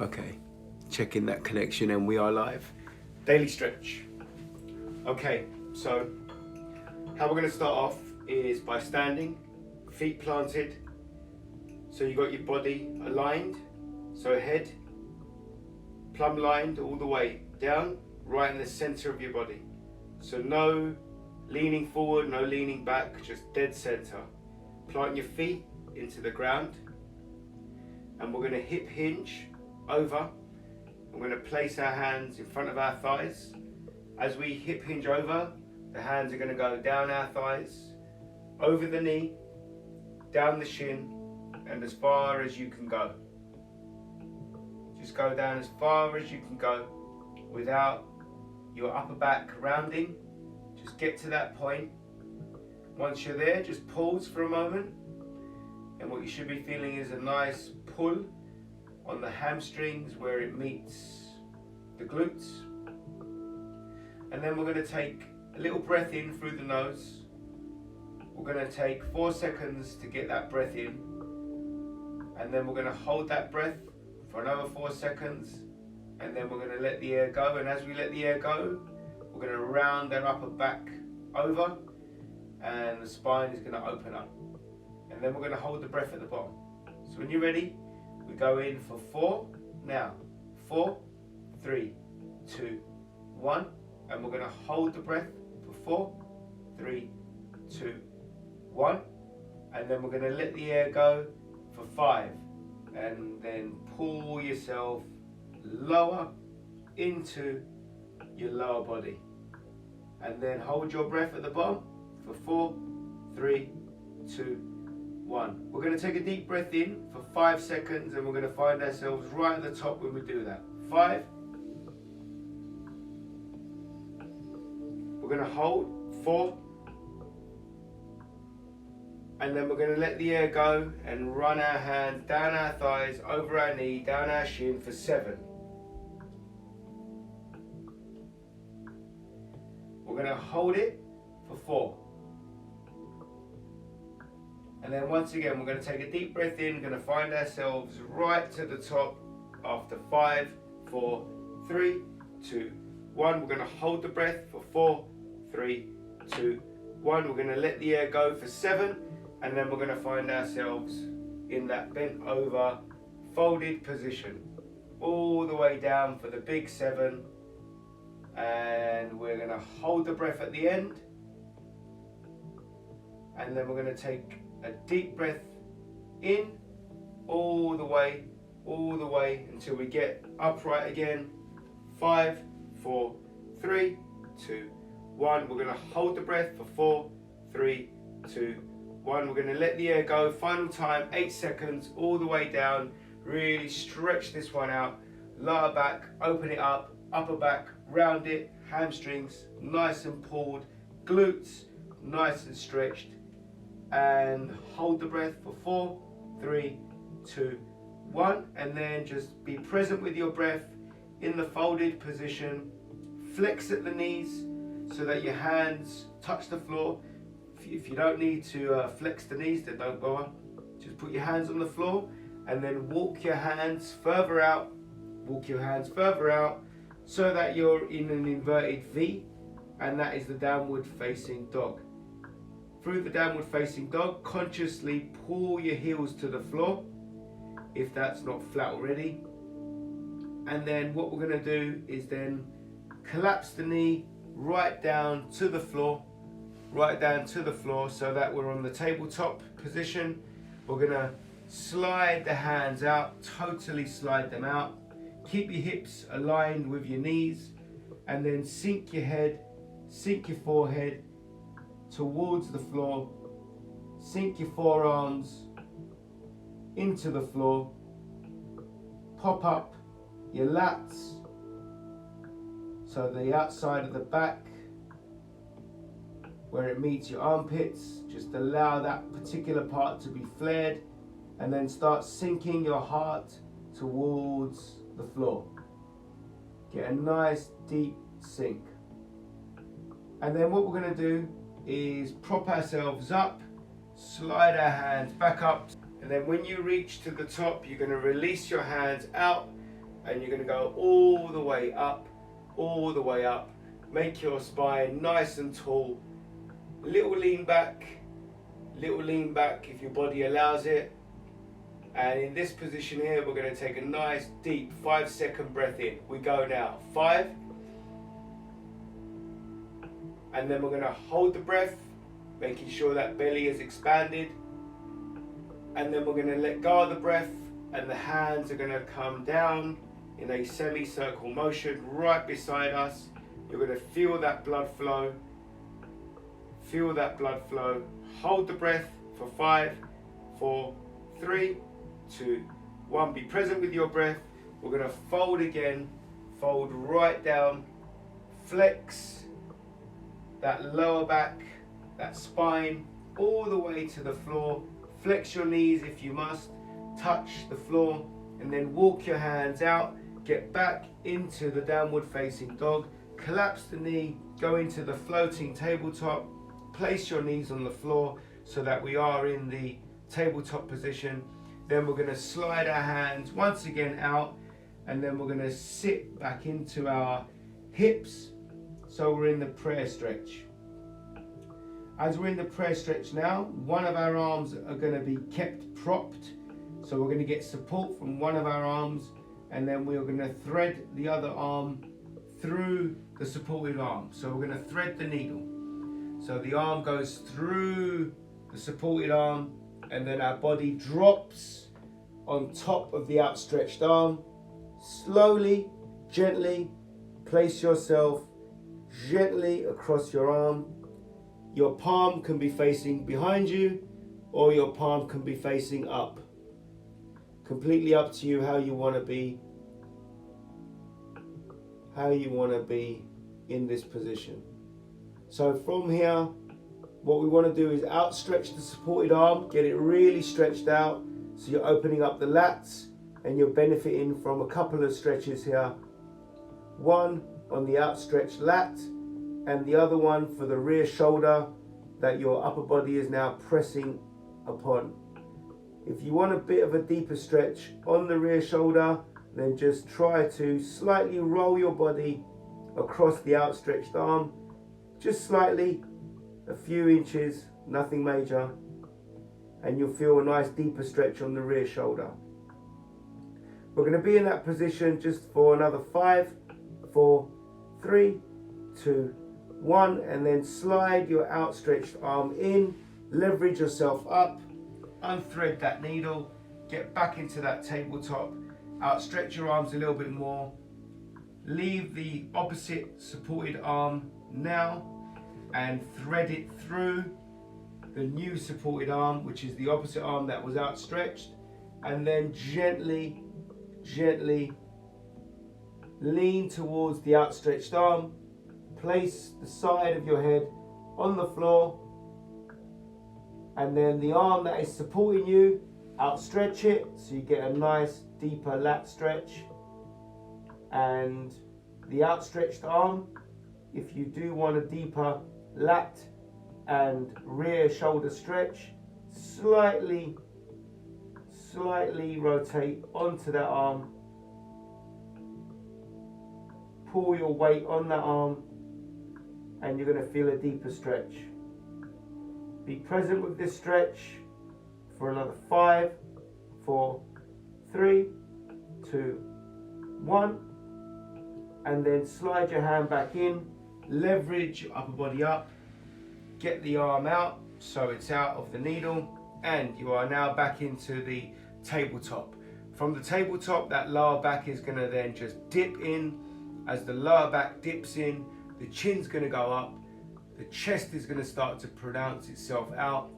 Okay, checking that connection and we are live. Daily stretch. Okay, so how we're going to start off is by standing, feet planted. So you got your body aligned, so head plumb lined all the way down, right in the center of your body. So no leaning forward, no leaning back, just dead center. Plant your feet into the ground, and we're going to hip hinge over. I'm going to place our hands in front of our thighs. As we hip hinge over, the hands are going to go down our thighs, over the knee, down the shin, and as far as you can go. Just go down as far as you can go without your upper back rounding. Just get to that point. Once you're there, just pause for a moment, and what you should be feeling is a nice pull on the hamstrings where it meets the glutes. And then we're going to take a little breath in through the nose. We're going to take 4 seconds to get that breath in, and then we're going to hold that breath for another 4 seconds, and then we're going to let the air go. And as we let the air go, we're going to round our upper back over, and the spine is going to open up, and then we're going to hold the breath at the bottom. So when you're ready, we go in for 4 now. 4, 3, 2, 1, and we're going to hold the breath for 4, 3, 2, 1, and then we're going to let the air go for 5, and then pull yourself lower into your lower body, and then hold your breath at the bottom for 4, 3, 2, 1. We're going to take a deep breath in for 5 seconds, and we're going to find ourselves right at the top when we do that. 5. We're going to hold 4, and then we're going to let the air go and run our hands down our thighs, over our knee, down our shin for 7. We're going to hold it for 4. And then once again, we're going to take a deep breath in, going to find ourselves right to the top after 5, 4, 3, 2, 1. We're going to hold the breath for 4, 3, 2, 1. We're going to let the air go for 7, and then we're going to find ourselves in that bent over, folded position, all the way down for the big 7. And we're going to hold the breath at the end, and then we're going to take a deep breath in all the way until we get upright again. 5, 4, 3, 2, 1. We're going to hold the breath for 4, 3, 2, 1. We're going to let the air go. Final time, 8 seconds, all the way down. Really stretch this one out. Lower back, open it up. Upper back, round it. Hamstrings, nice and pulled. Glutes, nice and stretched. And hold the breath for 4, 3, 2, 1. And then just be present with your breath in the folded position. Flex at the knees so that your hands touch the floor. If you don't need to flex the knees, then don't bother. Just put your hands on the floor, and then walk your hands further out. Walk your hands further out so that you're in an inverted V, and that is the downward facing dog. Through the downward facing dog, consciously pull your heels to the floor if that's not flat already. And then what we're going to do is then collapse the knee right down to the floor, so that we're on the tabletop position. We're going to slide the hands out, totally slide them out. Keep your hips aligned with your knees, and then sink your head, sink your forehead towards the floor. Sink your forearms into the floor. Pop up your lats, so the outside of the back where it meets your armpits, just allow that particular part to be flared, and then start sinking your heart towards the floor. Get a nice deep sink. And then what we're going to do is prop ourselves up, slide our hands back up, and then when you reach to the top, you're going to release your hands out and you're going to go all the way up, all the way up. Make your spine nice and tall. Little lean back if your body allows it. And in this position here, we're going to take a nice deep 5-second breath in. We go now, 5. And then we're going to hold the breath, making sure that belly is expanded. And then we're going to let go of the breath, and the hands are going to come down in a semicircle motion right beside us. You're going to feel that blood flow. Feel that blood flow. Hold the breath for 5, 4, 3, 2, 1. Be present with your breath. We're going to fold again. Fold right down. Flex that lower back, that spine, all the way to the floor. Flex your knees if you must. Touch the floor, and then walk your hands out. Get back into the downward facing dog. Collapse the knee, go into the floating tabletop. Place your knees on the floor so that we are in the tabletop position. Then we're going to slide our hands once again out, and then we're going to sit back into our hips. So we're in the prayer stretch. As we're in the prayer stretch now, one of our arms are going to be kept propped. So we're going to get support from one of our arms, and then we're going to thread the other arm through the supported arm. So we're going to thread the needle. So the arm goes through the supported arm, and then our body drops on top of the outstretched arm. Slowly, gently place yourself gently across your arm. Your palm can be facing behind you, or your palm can be facing up. Completely up to you how you want to be. How you want to be in this position. So from here, what we want to do is outstretch the supported arm, get it really stretched out, so you're opening up the lats, and you're benefiting from a couple of stretches here. One on the outstretched lat, and the other one for the rear shoulder that your upper body is now pressing upon. If you want a bit of a deeper stretch on the rear shoulder, then just try to slightly roll your body across the outstretched arm, just slightly, a few inches, nothing major, and you'll feel a nice deeper stretch on the rear shoulder. We're going to be in that position just for another 5, 4, 3, 2, 1, and then slide your outstretched arm in, leverage yourself up, unthread that needle, get back into that tabletop, outstretch your arms a little bit more, leave the opposite supported arm now, and thread it through the new supported arm, which is the opposite arm that was outstretched, and then gently lean towards the outstretched arm. Place the side of your head on the floor, and then the arm that is supporting you, outstretch it so you get a nice deeper lat stretch. And the outstretched arm, if you do want a deeper lat and rear shoulder stretch, slightly rotate onto that arm, pull your weight on that arm, and you're going to feel a deeper stretch. Be present with this stretch for another 5, 4, 3, 2, 1, and then slide your hand back in, leverage your upper body up, get the arm out so it's out of the needle, and you are now back into the tabletop. From the tabletop, that lower back is going to then just dip in. As the lower back dips in, the chin's going to go up, the chest is going to start to pronounce itself out,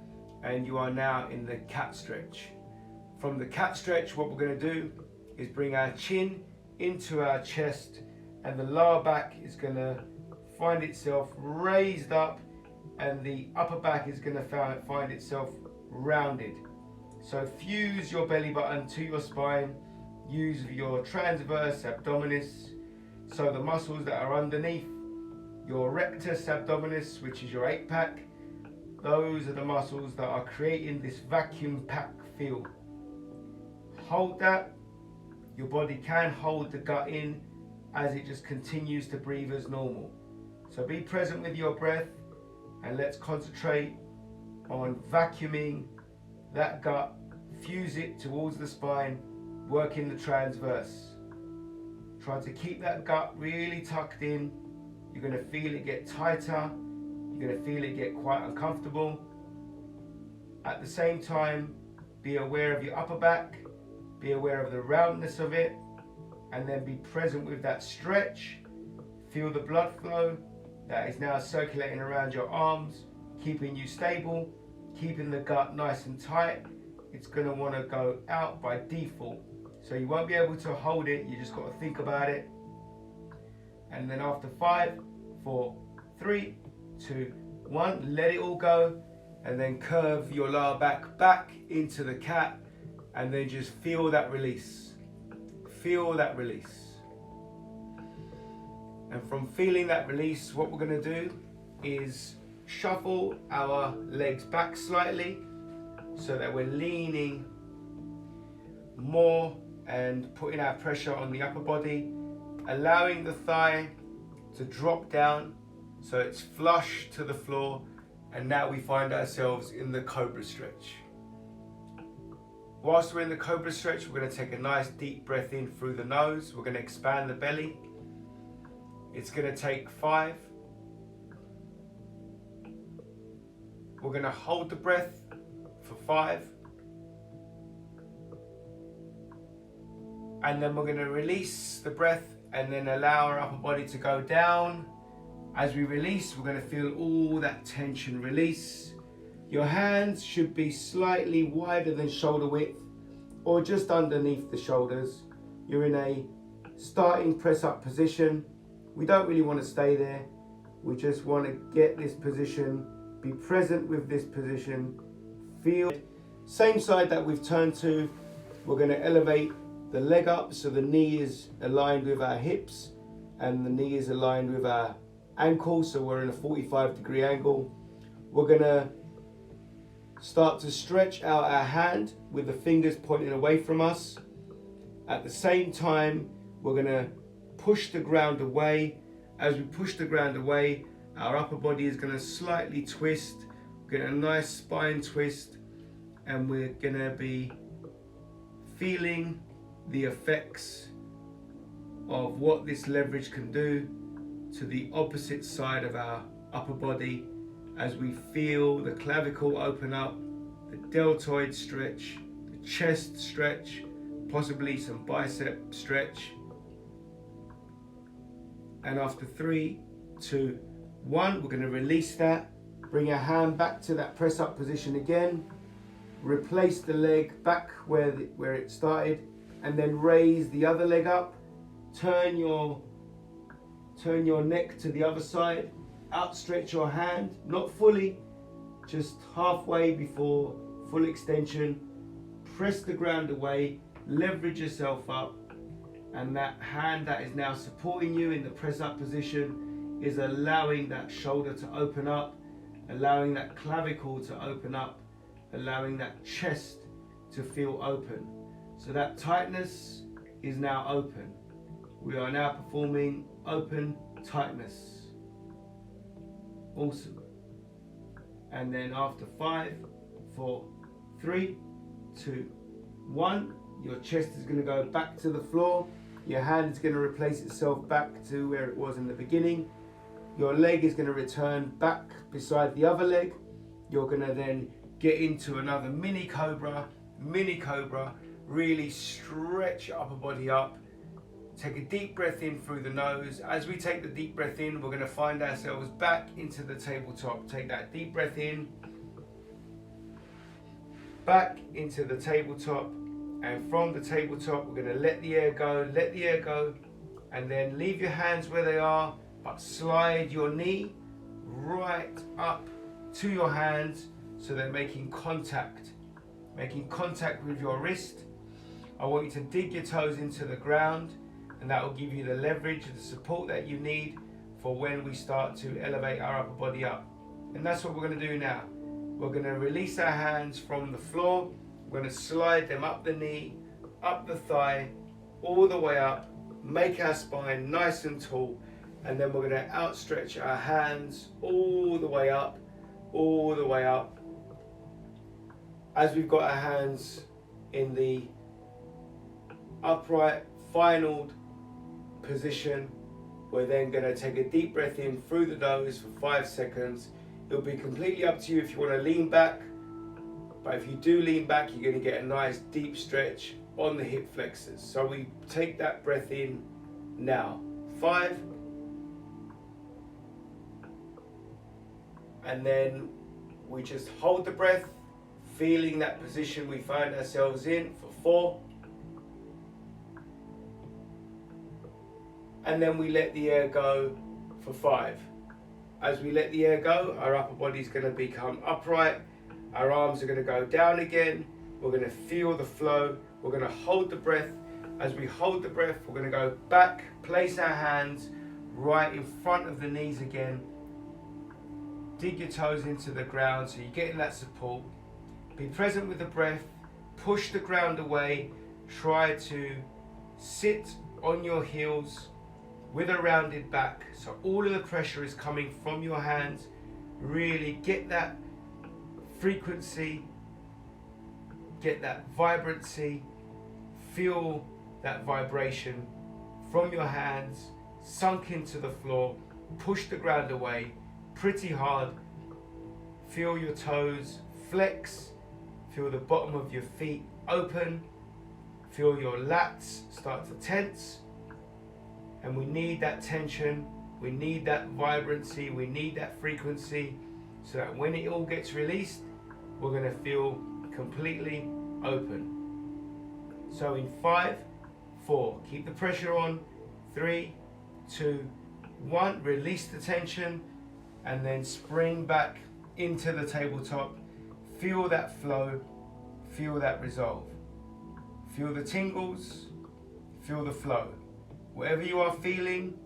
and you are now in the cat stretch. From the cat stretch, what we're going to do is bring our chin into our chest, and the lower back is going to find itself raised up, and the upper back is going to find itself rounded. So fuse your belly button to your spine, use your transverse abdominis, so the muscles that are underneath your rectus abdominis, which is your 8-pack, those are the muscles that are creating this vacuum pack feel. Hold that. your body can hold the gut in as it just continues to breathe as normal. So be present with your breath, and let's concentrate on vacuuming that gut, fuse it towards the spine, working the transverse. Try to keep that gut really tucked in. You're going to feel it get tighter. You're going to feel it get quite uncomfortable. At the same time, be aware of your upper back, be aware of the roundness of it, and then be present with that stretch. Feel the blood flow that is now circulating around your arms, keeping you stable, keeping the gut nice and tight. It's going to want to go out by default. So you won't be able to hold it, you just got to think about it. And then after 5, 4, 3, 2, 1, let it all go. And then curve your lower back into the cat, and then just feel that release. Feel that release. And from feeling that release, what we're going to do is shuffle our legs back slightly so that we're leaning more and putting our pressure on the upper body, allowing the thigh to drop down so it's flush to the floor. And now we find ourselves in the cobra stretch. Whilst we're in the cobra stretch, we're going to take a nice deep breath in through the nose. We're going to expand the belly. It's going to take 5. We're going to hold the breath for 5. And then we're going to release the breath and then allow our upper body to go down. As we release, we're going to feel all that tension release. Your hands should be slightly wider than shoulder width or just underneath the shoulders. You're in a starting press up position. We don't really want to stay there. We just want to get this position, be present with this position, feel. Same side that we've turned to, we're going to elevate the leg up so the knee is aligned with our hips and the knee is aligned with our ankle, so we're in a 45-degree angle. We're going to start to stretch out our hand with the fingers pointing away from us. At the same time, we're going to push the ground away. As we push the ground away, our upper body is going to slightly twist. We're getting a nice spine twist, and we're going to be feeling the effects of what this leverage can do to the opposite side of our upper body as we feel the clavicle open up, the deltoid stretch, the chest stretch, possibly some bicep stretch. And after 3, 2, 1, we're going to release that, bring our hand back to that press up position again, replace the leg back where it started, and then raise the other leg up, turn your neck to the other side, outstretch your hand, not fully, just halfway before full extension, press the ground away, leverage yourself up, and that hand that is now supporting you in the press up position is allowing that shoulder to open up, allowing that clavicle to open up, allowing that chest to feel open. So that tightness is now open. We are now performing open tightness. Awesome. And then after 5, 4, 3, 2, 1, your chest is going to go back to the floor. Your hand is going to replace itself back to where it was in the beginning. Your leg is going to return back beside the other leg. You're going to then get into another mini cobra, really stretch your upper body up. Take a deep breath in through the nose. As we take the deep breath in, we're going to find ourselves back into the tabletop. Take that deep breath in, back into the tabletop, and from the tabletop, we're going to let the air go, and then leave your hands where they are, but slide your knee right up to your hands so they're making contact with your wrist. I want you to dig your toes into the ground, and that will give you the leverage and the support that you need for when we start to elevate our upper body up. And that's what we're going to do now. We're going to release our hands from the floor. We're going to slide them up the knee, up the thigh, all the way up, make our spine nice and tall, and then we're going to outstretch our hands all the way up, all the way up. As we've got our hands in the upright final position, we're then going to take a deep breath in through the nose for 5 seconds. It'll be completely up to you if you want to lean back, but if you do lean back, you're going to get a nice deep stretch on the hip flexors. So we take that breath in now. 5. And then we just hold the breath, feeling that position we find ourselves in for 4. And then we let the air go for 5. As we let the air go, our upper body is going to become upright. Our arms are going to go down again. We're going to feel the flow. We're going to hold the breath. As we hold the breath, we're going to go back, place our hands right in front of the knees again. Dig your toes into the ground so you're getting that support. Be present with the breath. Push the ground away. Try to sit on your heels with a rounded back, so all of the pressure is coming from your hands. Really get that frequency, get that vibrancy, feel that vibration from your hands sunk into the floor. Push the ground away pretty hard. Feel your toes flex, feel the bottom of your feet open, feel your lats start to tense. And we need that tension, we need that vibrancy, we need that frequency, so that when it all gets released, we're going to feel completely open. So in 5, 4, keep the pressure on. 3, 2, 1, release the tension, and then spring back into the tabletop. Feel that flow, feel that resolve. Feel the tingles, feel the flow. Whatever you are feeling,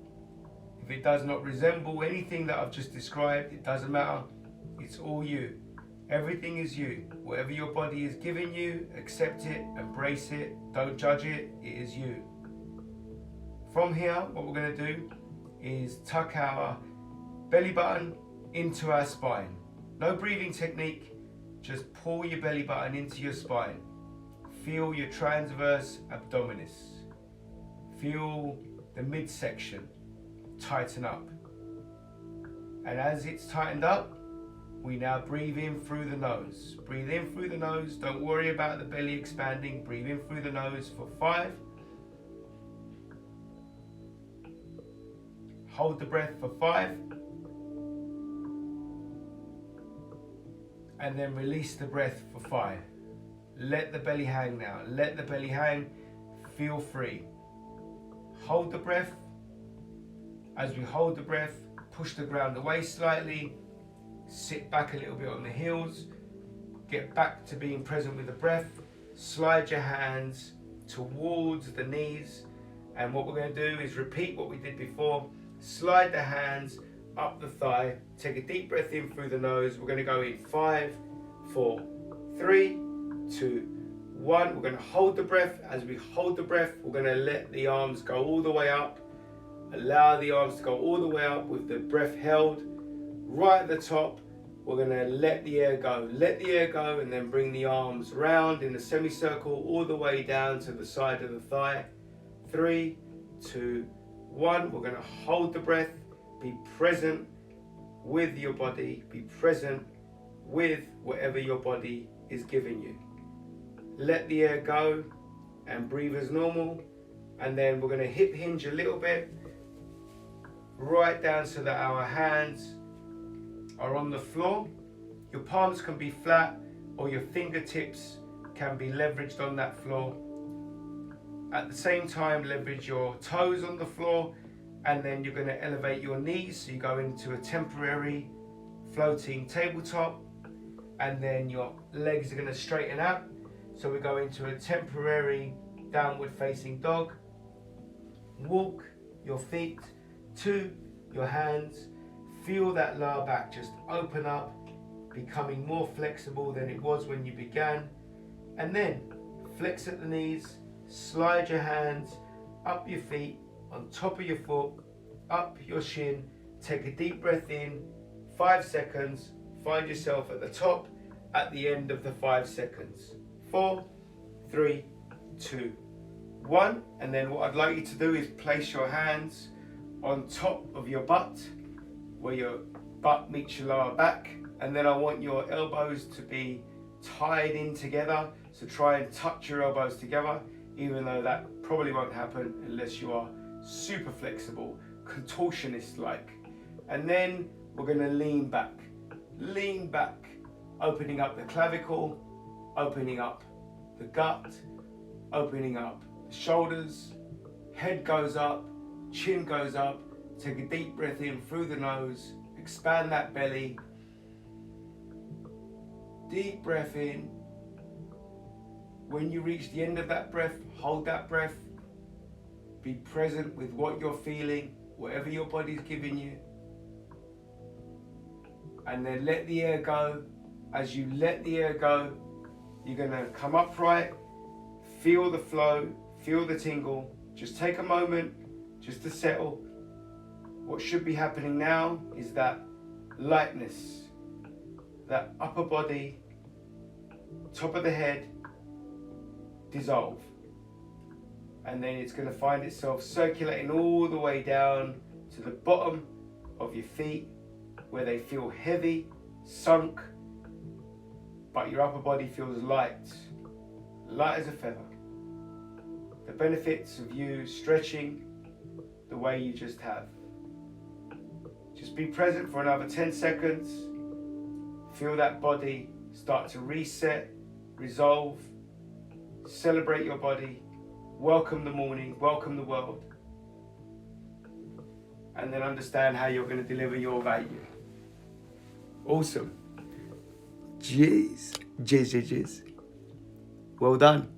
if it does not resemble anything that I've just described, it doesn't matter. It's all you. Everything is you. Whatever your body is giving you, accept it, embrace it, don't judge it, it is you. From here, what we're going to do is tuck our belly button into our spine. No breathing technique, just pull your belly button into your spine. Feel your transverse abdominis. Feel the midsection tighten up. And as it's tightened up, we now breathe in through the nose. Breathe in through the nose. Don't worry about the belly expanding. Breathe in through the nose for 5. Hold the breath for 5. And then release the breath for 5. Let the belly hang now. Let the belly hang. Feel free. Hold the breath. As we hold the breath, push the ground away slightly. Sit back a little bit on the heels. Get back to being present with the breath. Slide your hands towards the knees. And what we're going to do is repeat what we did before. Slide the hands up the thigh. Take a deep breath in through the nose. We're going to go in 5, 4, 3, 2, 1. We're going to hold the breath. As we hold the breath, we're going to let the arms go all the way up. Allow the arms to go all the way up with the breath held. Right at the top, we're going to let the air go. Let the air go and then bring the arms round in a semicircle all the way down to the side of the thigh. 3, 2, 1. We're going to hold the breath. Be present with your body. Be present with whatever your body is giving you. Let the air go and breathe as normal. And then we're going to hip hinge a little bit, right down so that our hands are on the floor. Your palms can be flat or your fingertips can be leveraged on that floor. At the same time, leverage your toes on the floor, and then you're going to elevate your knees, so you go into a temporary floating tabletop, and then your legs are going to straighten out, so we go into a temporary downward facing dog. Walk your feet to your hands. Feel that lower back just open up, becoming more flexible than it was when you began. And then flex at the knees, slide your hands up your feet, on top of your foot, up your shin. Take a deep breath in, 5 seconds. Find yourself at the top at the end of the 5 seconds. 4, 3, 2, 1. And then what I'd like you to do is place your hands on top of your butt, where your butt meets your lower back. And then I want your elbows to be tied in together. So try and touch your elbows together, even though that probably won't happen unless you are super flexible, contortionist-like. And then we're going to lean back, opening up the clavicle, opening up the gut, opening up the shoulders, head goes up, chin goes up. Take a deep breath in through the nose, expand that belly. Deep breath in. When you reach the end of that breath, hold that breath. Be present with what you're feeling, whatever your body's giving you. And then let the air go. As you let the air go, you're going to come upright, feel the flow, feel the tingle. Just take a moment just to settle. What should be happening now is that lightness, that upper body, top of the head, dissolve. And then it's going to find itself circulating all the way down to the bottom of your feet, where they feel heavy, sunk, but your upper body feels light as a feather. The benefits of you stretching the way you just have. Just be present for another 10 seconds. Feel that body start to reset, resolve, celebrate your body, welcome the morning, welcome the world, and then understand how you're going to deliver your value. Awesome. Jeez. Well done.